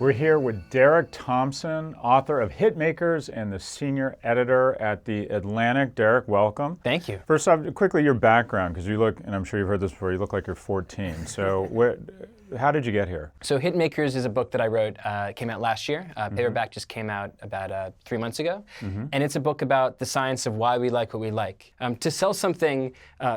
We're here with Derek Thompson, author of Hitmakers and the senior editor at The Atlantic. Derek, welcome. Thank you. First off, quickly your background, because you look, and I'm sure you've heard this before, you look like you're 14. So how did you get here? So Hitmakers is a book that I wrote, came out last year. Paperback just came out about 3 months ago. And it's a book about the science of why we like what we like. To sell something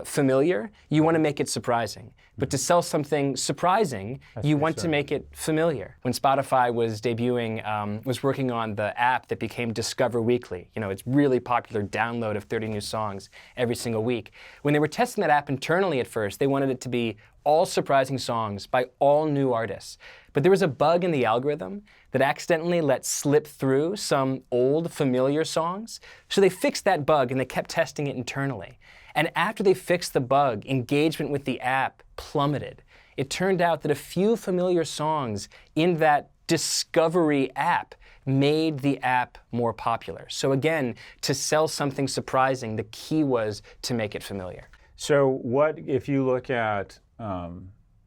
familiar, you want to make it surprising. But to sell something surprising, you want to make it familiar. When Spotify was debuting, was working on the app that became Discover Weekly. You know, it's really popular download of 30 new songs every single week. When they were testing that app internally at first, they wanted it to be all surprising songs by all new artists. But there was a bug in the algorithm that accidentally let slip through some old familiar songs. So they fixed that bug and they kept testing it internally. And after they fixed the bug, engagement with the app plummeted. It turned out that a few familiar songs in that Discovery app made the app more popular. So again, to sell something surprising, the key was to make it familiar. So what, if you look at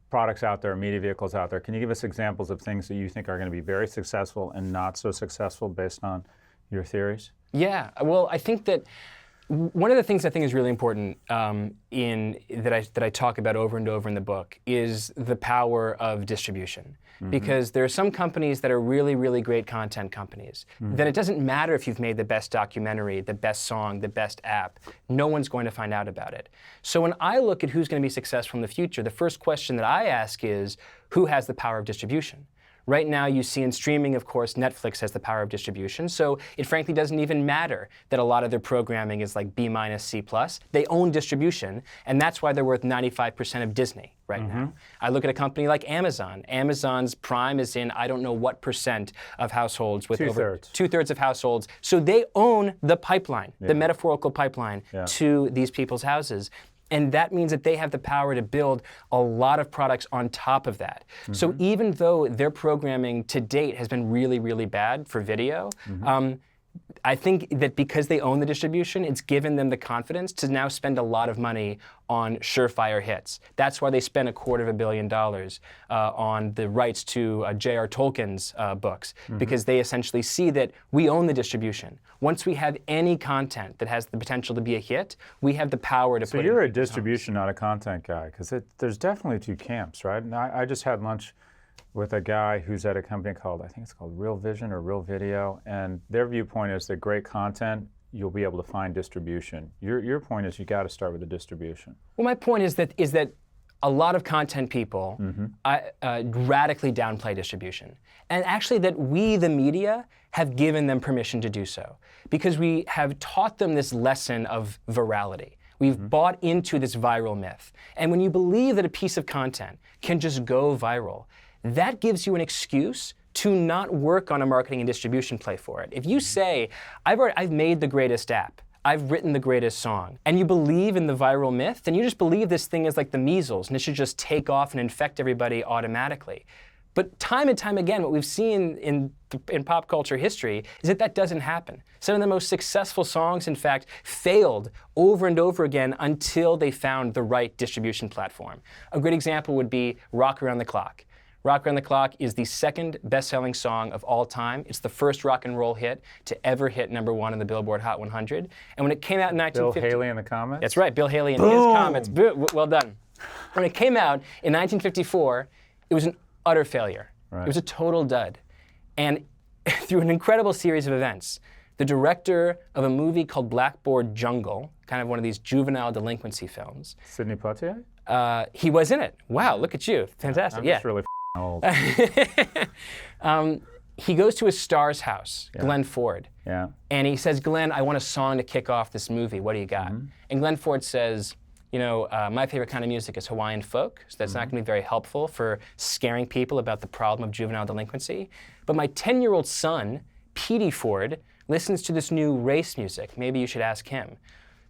products out there, media vehicles out there, can you give us examples of things that you think are going to be very successful and not so successful based on your theories? Yeah, well, I think that one of the things I think is really important that I talk about over and over in the book is the power of distribution. Because there are some companies that are really, really great content companies. That it doesn't matter if you've made the best documentary, the best song, the best app. No one's going to find out about it. So when I look at who's going to be successful in the future, the first question that I ask is, who has the power of distribution? Right now, you see in streaming, of course, Netflix has the power of distribution, so it frankly doesn't even matter that a lot of their programming is like B-, C+. They own distribution, and that's why they're worth 95% of Disney right now. I look at a company like Amazon. Amazon's Prime is in I don't know what percent of households with over two-thirds of households. So they own the pipeline, the metaphorical pipeline to these people's houses. And that means that they have the power to build a lot of products on top of that. So even though their programming to date has been really, really bad for video, I think that because they own the distribution, it's given them the confidence to now spend a lot of money on surefire hits. That's why they spent $250 million on the rights to J.R. Tolkien's books, because they essentially see that we own the distribution. Once we have any content that has the potential to be a hit, we have the power to put it in. So you're a distribution, not a content guy, because there's definitely two camps, right? And I just had lunch with a guy who's at a company called, I think it's called Real Vision or Real Video, and their viewpoint is that great content, you'll be able to find distribution. Your point is you got to start with the distribution. Well, my point is that a lot of content people radically downplay distribution. And actually that we, the media, have given them permission to do so. Because we have taught them this lesson of virality. We've bought into this viral myth. And when you believe that a piece of content can just go viral, that gives you an excuse to not work on a marketing and distribution play for it. If you say, I've made the greatest app, I've written the greatest song, and you believe in the viral myth, then you just believe this thing is like the measles, and it should just take off and infect everybody automatically. But time and time again, what we've seen in pop culture history is that that doesn't happen. Some of the most successful songs, in fact, failed over and over again until they found the right distribution platform. A great example would be Rock Around the Clock. Rock Around the Clock is the second best-selling song of all time. It's the first rock and roll hit to ever hit #1 in the Billboard Hot 100. And when it came out in 1950... Bill Haley in the comments? That's right, Bill Haley in his comments. Well done. When it came out in 1954, it was an utter failure. It was a total dud. And through an incredible series of events, the director of a movie called Blackboard Jungle, kind of one of these juvenile delinquency films. Sidney Poitier? He was in it. Wow, look at you. Fantastic. I'm just really old. He goes to his star's house, Glenn Ford. And he says, Glenn, I want a song to kick off this movie. What do you got? And Glenn Ford says, you know, my favorite kind of music is Hawaiian folk, so that's not going to be very helpful for scaring people about the problem of juvenile delinquency. But my 10-year-old son, Petey Ford, listens to this new race music. Maybe you should ask him.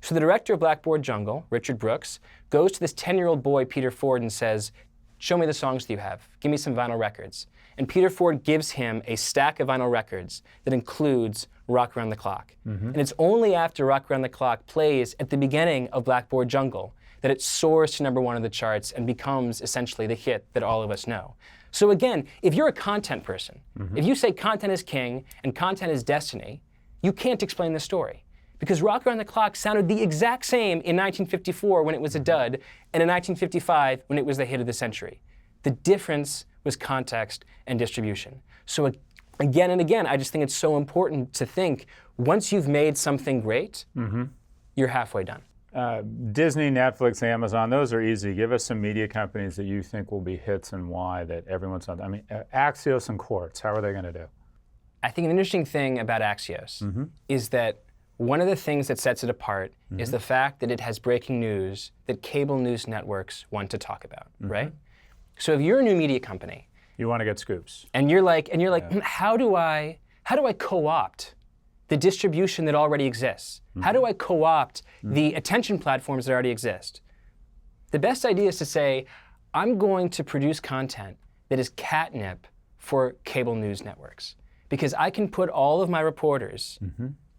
So the director of Blackboard Jungle, Richard Brooks, goes to this 10-year-old boy, Peter Ford, and says, show me the songs that you have. Give me some vinyl records. And Peter Ford gives him a stack of vinyl records that includes Rock Around the Clock. And it's only after Rock Around the Clock plays at the beginning of Blackboard Jungle that it soars to #1 of the charts and becomes essentially the hit that all of us know. So again, if you're a content person, if you say content is king and content is destiny, you can't explain the story. Because Rock Around the Clock sounded the exact same in 1954 when it was a dud, and in 1955 when it was the hit of the century. The difference was context and distribution. So again and again, I just think it's so important to think, once you've made something great, you're halfway done. Disney, Netflix, Amazon, those are easy. Give us some media companies that you think will be hits and why that everyone's on. I mean, Axios and Quartz, how are they going to do? I think an interesting thing about Axios is that one of the things that sets it apart is the fact that it has breaking news that cable news networks want to talk about, right? So if you're a new media company, you want to get scoops, and you're like, how do I co-opt the distribution that already exists? How do I co-opt the attention platforms that already exist? The best idea is to say, I'm going to produce content that is catnip for cable news networks, because I can put all of my reporters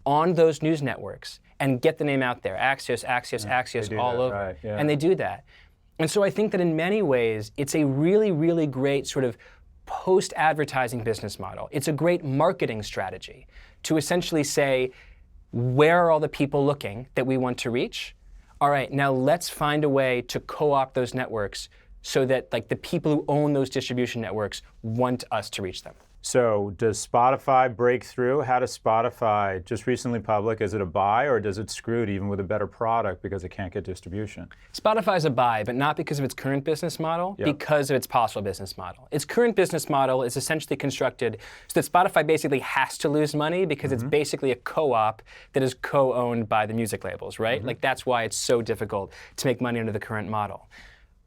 on those news networks and get the name out there. Axios, all over. Right, yeah. And they do that. And so I think that in many ways, it's a really, really great sort of post-advertising business model. It's a great marketing strategy to essentially say, where are all the people looking that we want to reach? All right, now let's find a way to co-opt those networks so that the people who own those distribution networks want us to reach them. So does Spotify break through? How does Spotify, just recently public, is it a buy or does it screwed even with a better product because it can't get distribution? Spotify's a buy, but not because of its current business model, because of its possible business model. Its current business model is essentially constructed so that Spotify basically has to lose money because it's basically a co-op that is co-owned by the music labels, right? That's why it's so difficult to make money under the current model.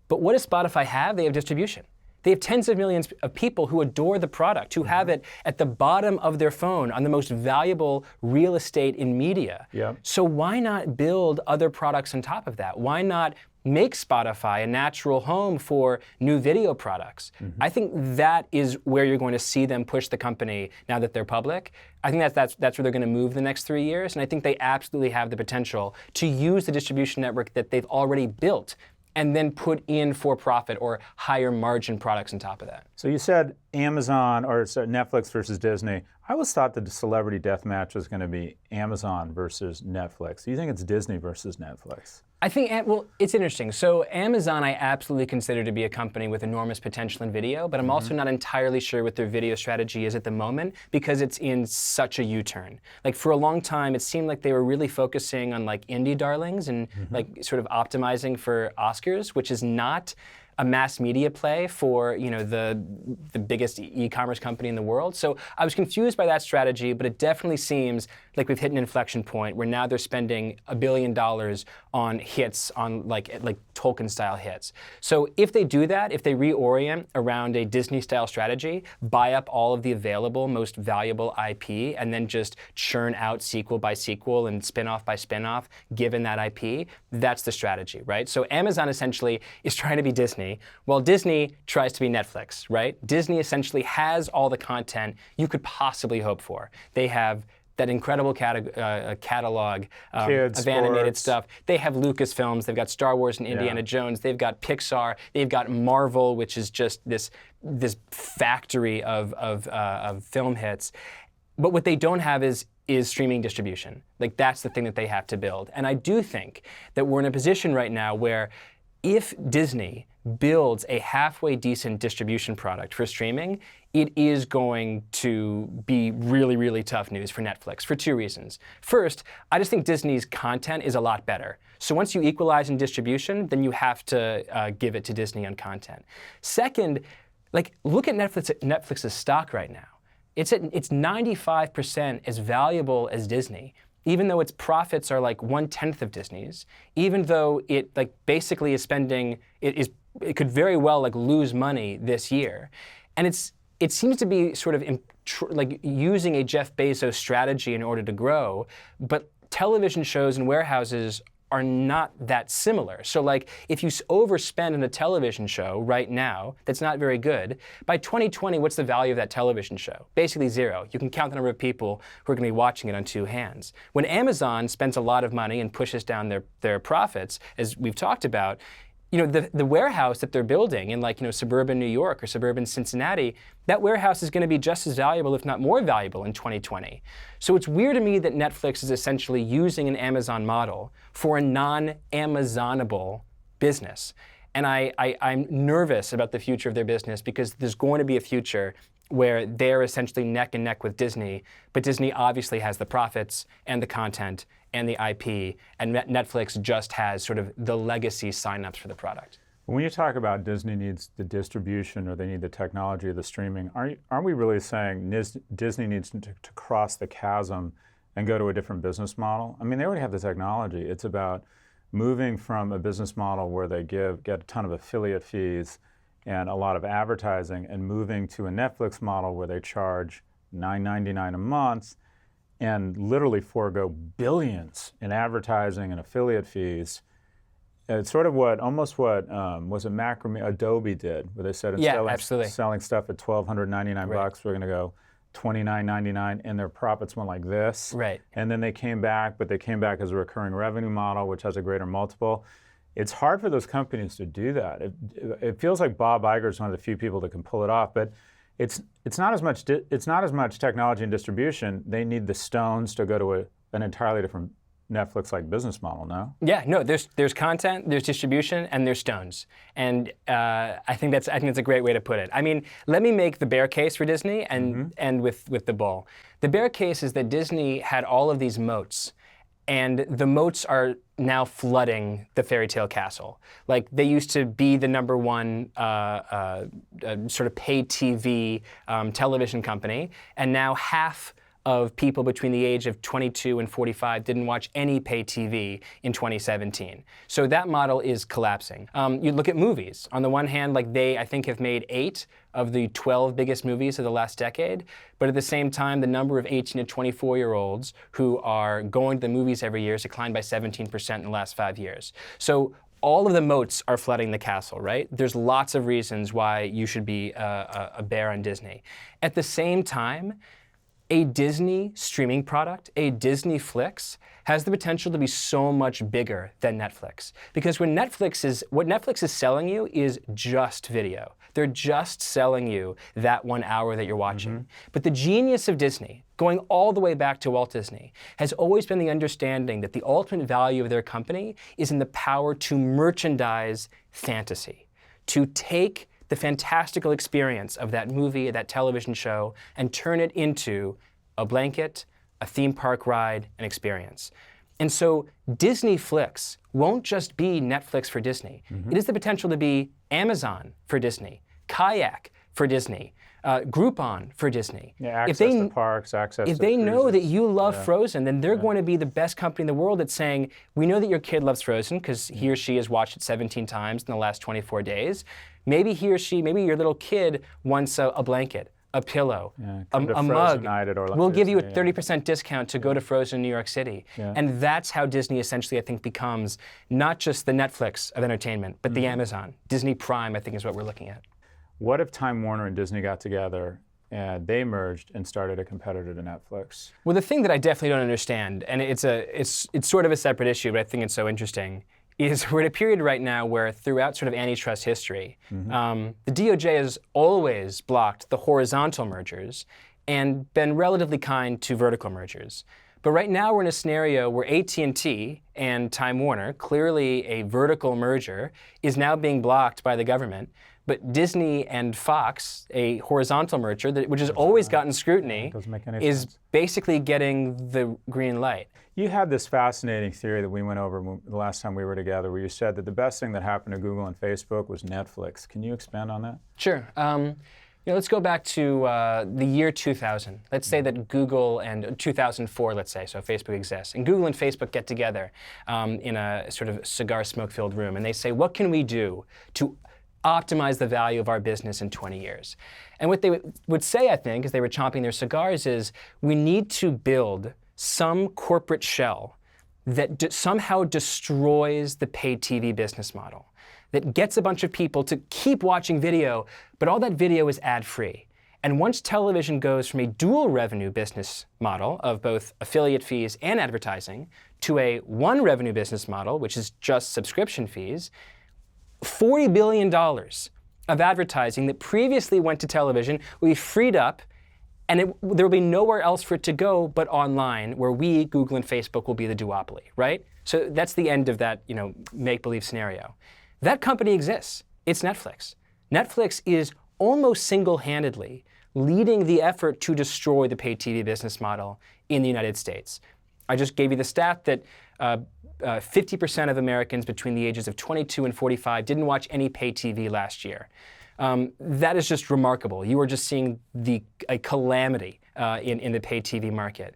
But what does Spotify have? They have distribution. They have tens of millions of people who adore the product, who have it at the bottom of their phone on the most valuable real estate in media. So why not build other products on top of that? Why not make Spotify a natural home for new video products? I think that is where you're going to see them push the company now that they're public. I think that's where they're going to move the next 3 years, and I think they absolutely have the potential to use the distribution network that they've already built and then put in for-profit or higher margin products on top of that. So you said Amazon, or Netflix versus Disney. I always thought that the celebrity death match was going to be Amazon versus Netflix. Do you think it's Disney versus Netflix? I think, well, it's interesting. So Amazon I absolutely consider to be a company with enormous potential in video, but I'm also not entirely sure what their video strategy is at the moment because it's in such a U-turn. For a long time, it seemed like they were really focusing on indie darlings and sort of optimizing for Oscars, which is not a mass media play for the biggest e-commerce company in the world. So I was confused by that strategy, but it definitely seems like we've hit an inflection point where now they're spending $1 billion on hits, on Tolkien-style hits. So if they do that, if they reorient around a Disney-style strategy, buy up all of the available, most valuable IP, and then just churn out sequel by sequel and spin-off by spin-off, given that IP, that's the strategy, right? So Amazon essentially is trying to be Disney, while Disney tries to be Netflix, right? Disney essentially has all the content you could possibly hope for. They have that incredible catalog of animated stuff. They have Lucasfilms, they've got Star Wars and Indiana Jones, they've got Pixar, they've got Marvel, which is just this factory of film hits. But what they don't have is streaming distribution. That's the thing that they have to build. And I do think that we're in a position right now where if Disney builds a halfway decent distribution product for streaming, it is going to be really, really tough news for Netflix for two reasons. First, I just think Disney's content is a lot better. So once you equalize in distribution, then you have to give it to Disney on content. Second, look at Netflix's stock right now. It's 95% as valuable as Disney, even though its profits are 1/10 of Disney's, even though it basically is spending, it could very well lose money this year. And it seems to be sort of using a Jeff Bezos strategy in order to grow, but television shows and warehouses are not that similar. So if you overspend on a television show right now that's not very good, by 2020, what's the value of that television show? Basically zero. You can count the number of people who are going to be watching it on two hands. When Amazon spends a lot of money and pushes down their profits, as we've talked about, the warehouse that they're building in like, suburban New York or suburban Cincinnati, that warehouse is going to be just as valuable, if not more valuable, in 2020. So it's weird to me that Netflix is essentially using an Amazon model for a non-Amazonable business. And I'm nervous about the future of their business because there's going to be a future where they're essentially neck and neck with Disney, but Disney obviously has the profits and the content and the IP, and Netflix just has sort of the legacy signups for the product. When you talk about Disney needs the distribution or they need the technology or the streaming, aren't we really saying Disney needs to cross the chasm and go to a different business model? I mean, they already have the technology. It's about moving from a business model where they get a ton of affiliate fees and a lot of advertising, and moving to a Netflix model where they charge $9.99 a month and literally forego billions in advertising and affiliate fees. It's sort of almost what was it Adobe did, where they said instead of selling stuff at $1,299 bucks, we're going to go $29.99, and their profits went like this. Right. And then they came back, but they came back as a recurring revenue model, which has a greater multiple. It's hard for those companies to do that. It feels like Bob Iger is one of the few people that can pull it off, but it's not as much technology and distribution. They need the stones to go to an entirely different Netflix-like business model. No? Yeah, no. There's content, there's distribution, and there's stones. And I think that's a great way to put it. I mean, let me make the bear case for Disney and end with the bull. The bear case is that Disney had all of these moats. And the moats are now flooding the fairy tale castle. Like, they used to be the number one sort of pay TV television company, and now half of people between the age of 22 and 45 didn't watch any pay TV in 2017. So that model is collapsing. You look at movies. On the one hand, like, they, I think, have made 8 of the 12 biggest movies of the last decade. But at the same time, the number of 18 to 24-year-olds who are going to the movies every year has declined by 17% in the last 5 years. So all of the moats are flooding the castle, right? There's lots of reasons why you should be a bear on Disney. At the same time, a Disney streaming product, a Disney Flix, has the potential to be so much bigger than Netflix. Because what Netflix is selling you is just video. They're just selling you that 1 hour that you're watching. But the genius of Disney, going all the way back to Walt Disney, has always been the understanding that the ultimate value of their company is in the power to merchandise fantasy, to take the fantastical experience of that movie, that television show, and turn it into a blanket, a theme park ride, an experience. And so Disney Flix won't just be Netflix for Disney. It has the potential to be Amazon for Disney, Kayak for Disney, Groupon for Disney. Yeah, access to parks, access to If they know cruises. that you love Frozen, then they're going to be the best company in the world at saying, we know that your kid loves Frozen because he or she has watched it 17 times in the last 24 days. Maybe he or she, maybe your little kid wants a blanket, a pillow, a mug. We'll give you a 30% discount to go to Frozen New York City. And that's how Disney essentially, I think, becomes not just the Netflix of entertainment, but the Amazon. Disney Prime, I think, is what we're looking at. What if Time Warner and Disney got together and they merged and started a competitor to Netflix? Well, the thing that I definitely don't understand, and it's sort of a separate issue, but I think it's so interesting, is we're at a period right now where throughout sort of antitrust history, the DOJ has always blocked the horizontal mergers and been relatively kind to vertical mergers. But right now we're in a scenario where AT&T and Time Warner, clearly a vertical merger, is now being blocked by the government. But Disney and Fox, a horizontal merger, which has always gotten scrutiny, is basically getting the green light. You had this fascinating theory that we went over the last time we were together, where you said that the best thing that happened to Google and Facebook was Netflix. Can you expand on that? Sure. Let's go back to the year 2000. Let's say that Google and 2004, let's say, so Facebook exists. And Google and Facebook get together in a sort of cigar smoke-filled room, and they say, what can we do to optimize the value of our business in 20 years? And what they would say, I think, as they were chomping their cigars is, we need to build some corporate shell that somehow destroys the paid TV business model, that gets a bunch of people to keep watching video, but all that video is ad-free. And once television goes from a dual revenue business model of both affiliate fees and advertising to a one revenue business model, which is just subscription fees, $40 billion of advertising that previously went to television will be freed up, and there will be nowhere else for it to go but online, where we, Google and Facebook, will be the duopoly, right? So that's the end of that, make-believe scenario. That company exists. It's Netflix. Netflix is almost single-handedly leading the effort to destroy the pay TV business model in the United States. I just gave you the stat that 50% of Americans between the ages of 22 and 45 didn't watch any pay TV last year. That is just remarkable. You are just seeing a calamity in the pay TV market.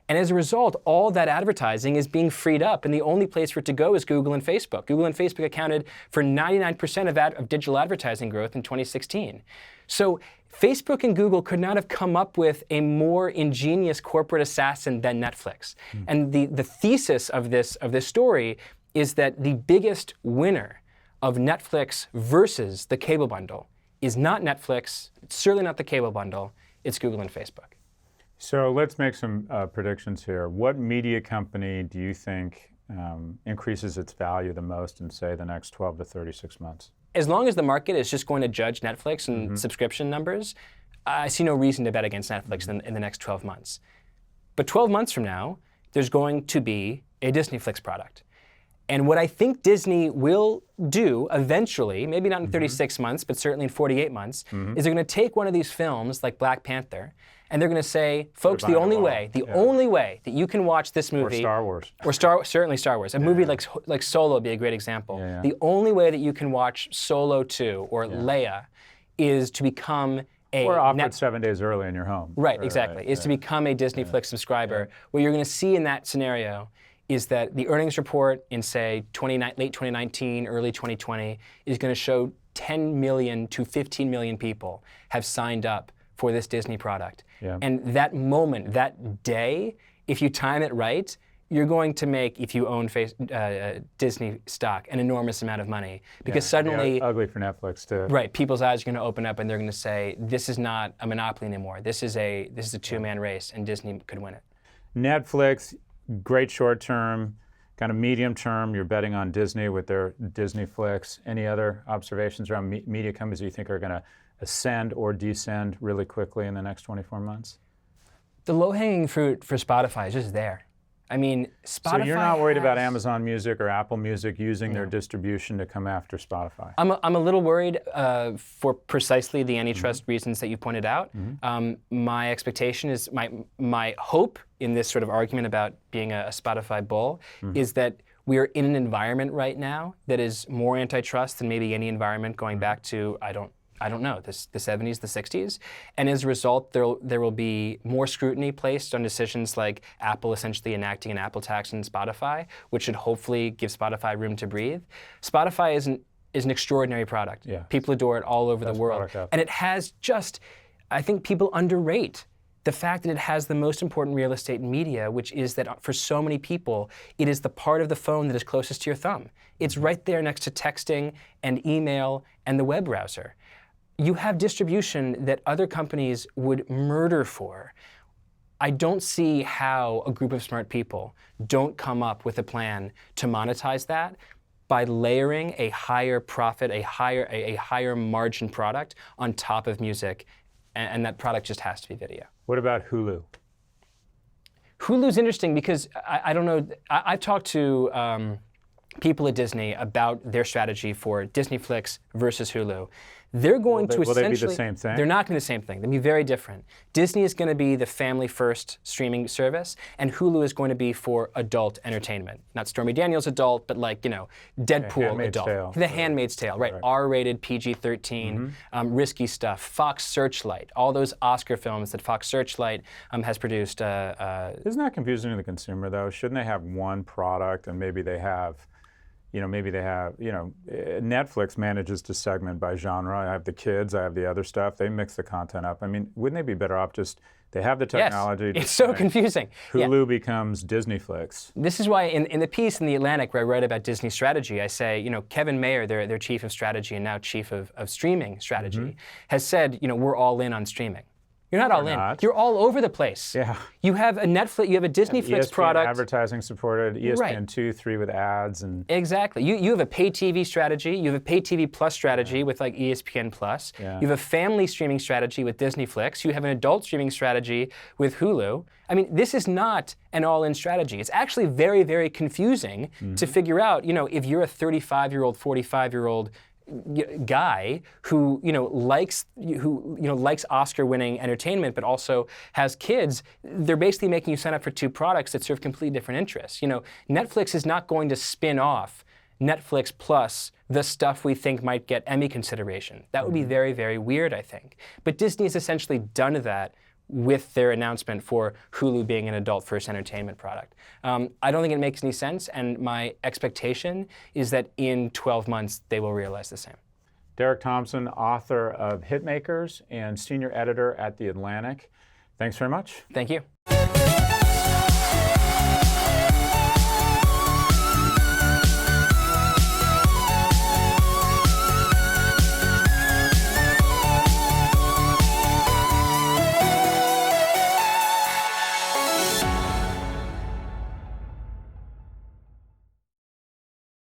And as a result, all that advertising is being freed up, and the only place for it to go is Google and Facebook. Google and Facebook accounted for 99% of digital advertising growth in 2016. So Facebook and Google could not have come up with a more ingenious corporate assassin than Netflix. And the thesis of this story is that the biggest winner of Netflix versus the cable bundle is not Netflix, it's certainly not the cable bundle, it's Google and Facebook. So let's make some predictions here. What media company do you think increases its value the most in, say, the next 12 to 36 months? As long as the market is just going to judge Netflix and subscription numbers, I see no reason to bet against Netflix in the next 12 months. But 12 months from now, there's going to be a Disneyflix product. And what I think Disney will do eventually, maybe not in 36 months, but certainly in 48 months, is they're going to take one of these films like Black Panther, and they're going to say, folks, the only way that you can watch this movie— Or Star Wars. Certainly Star Wars. A movie like Solo would be a great example. The only way that you can watch Solo 2 or Leia is to become or offered 7 days early in your home. Right, exactly. Is to become a Disneyflix subscriber. What you're going to see in that scenario is that the earnings report in, say, late 2019, early 2020, is going to show 10 million to 15 million people have signed up for this Disney product. And that moment, that day, if you time it right, you're going to make, if you own Disney stock, an enormous amount of money. Because suddenly— ugly for Netflix too. Right, people's eyes are going to open up and they're going to say, this is not a monopoly anymore. This is a two-man race, and Disney could win it. Netflix, great short term, kind of medium term, you're betting on Disney with their Disneyflix. Any other observations around media companies you think are going to ascend or descend really quickly in the next 24 months? The low-hanging fruit for Spotify is just there. I mean, Spotify— So you're not worried about Amazon Music or Apple Music using their distribution to come after Spotify? I'm a little worried for precisely the antitrust reasons that you pointed out. My expectation is, my hope in this sort of argument about being a Spotify bull is that we are in an environment right now that is more antitrust than maybe any environment going back to, I don't know, the 70s, the 60s. And as a result, there will be more scrutiny placed on decisions like Apple essentially enacting an Apple tax on Spotify, which should hopefully give Spotify room to breathe. Spotify is an extraordinary product. People adore it all over the world. And it has just, I think people underrate the fact that it has the most important real estate in media, which is that for so many people, it is the part of the phone that is closest to your thumb. It's right there next to texting and email and the web browser. You have distribution that other companies would murder for. I don't see how a group of smart people don't come up with a plan to monetize that by layering a higher profit, a higher margin product on top of music, and that product just has to be video. What about Hulu? Hulu's interesting because I don't know, I've talked to people at Disney about their strategy for Disneyflix versus Hulu. They're going to essentially— Will they be the same thing? They're not going to be the same thing. They'll be very different. Disney is going to be the family-first streaming service, and Hulu is going to be for adult entertainment. Not Stormy Daniels adult, but like, Deadpool adult. The Handmaid's Tale, right. R-rated, PG-13, risky stuff. Fox Searchlight, all those Oscar films that Fox Searchlight has produced. Isn't that confusing to the consumer, though? Shouldn't they have one product, and maybe they have— Netflix manages to segment by genre. I have the kids, I have the other stuff. They mix the content up. I mean, wouldn't they be better off just, they have the technology. Yes, it's so confusing. Hulu becomes Disneyflix. This is why in the piece in The Atlantic where I write about Disney strategy, I say, Kevin Mayer, their chief of strategy and now chief of streaming strategy, has said, we're all in on streaming. You're not all in. not. You're all over the place. Yeah. You have a Netflix, you have a Disney Flix ESPN product. advertising supported, ESPN Right. 2, 3 with ads, and Exactly. You have a pay TV strategy. You have a pay TV Plus strategy with like ESPN Plus. Yeah. You have a family streaming strategy with Disney Flix. You have an adult streaming strategy with Hulu. I mean, this is not an all-in strategy. It's actually very, very confusing to figure out, if you're a 35-year-old, 45-year-old guy who likes Oscar-winning entertainment, but also has kids. They're basically making you sign up for two products that serve completely different interests. Netflix is not going to spin off Netflix plus the stuff we think might get Emmy consideration. That would be very, very weird, I think. But Disney has essentially done that with their announcement for Hulu being an adult-first entertainment product. I don't think it makes any sense, and my expectation is that in 12 months they will realize the same. Derek Thompson, author of Hitmakers and senior editor at The Atlantic. Thanks very much. Thank you.